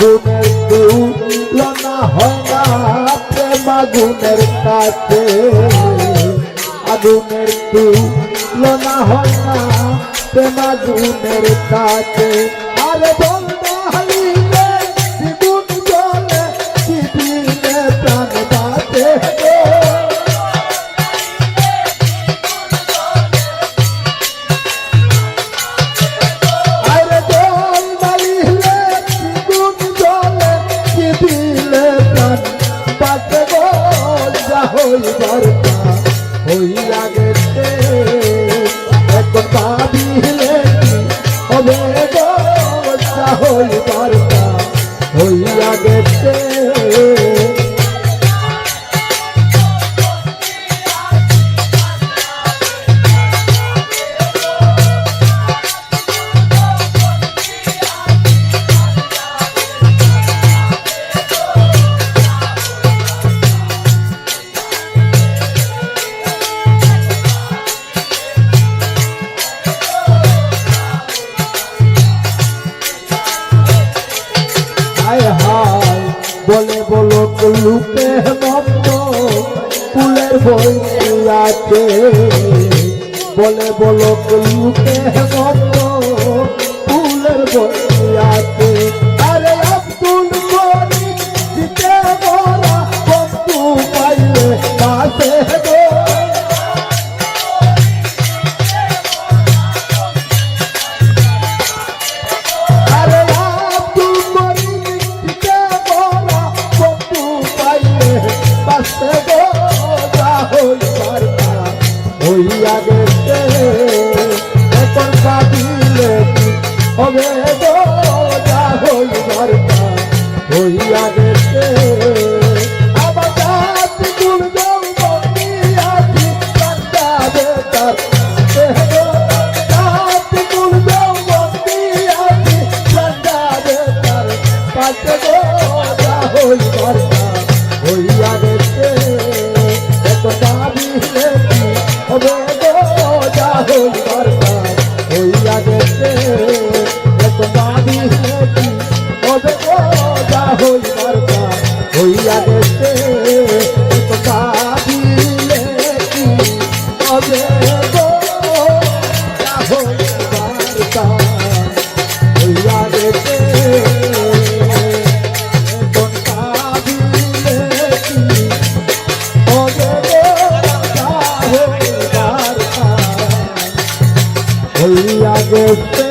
আগুনের তুলনা হয় না প্রেম আগুনের কাছে, আগুনের তুলনা হয় না প্রেম আগুনের কাছে। আরে বলতে হারিলে দ্বিগুণ জলে দিদিলে প্রাণ বাঁচে। আরে জল মারিলে দ্বিগুণ জলে দিদিলে প্রাণ বাঁচে গো। যা হইবার তা হইয়া গেছে, এখন ভাবিলে কি হবে গো। যা হইবার তা হইয়া গেছে। বলে বলো লুকে মন্দ ফুলের বই আছে, বলে বলো লুকে মন্দ ফুলের বই আছে। আরে আব্দুল গনি দিতে বলা বন্ধু পাইলে পাশে গো। আরে আব্দুল গনি দিতে বলা বন্ধু পাইলে পাশে গো। যা হইবার তা হইয়া গেছে, এখন ভাবিলে কি হবে গো। যা হইবার তা হইয়া গেছে। আমার জাতি গুণ যৌবনী আছি কান্দাবে তার দেহ। জাতি গুণ যৌবনী আছি কান্দাবে তার পাশে গো। যা হইবার তা হইয়া গেছে, এখন ভাবিলে কি হবে গো। যা হইবার তা হইয়া গেছে, এখন ভাবিলে কি হবে গো। যা হইবার তা হইয়া গেছে, এখন ভাবিলে কি হবে গো। যা হইবার তা হইয়া গেছে, এখন ভাবিলে কি হবে গো। যা হইবার তা হইয়া গেছে।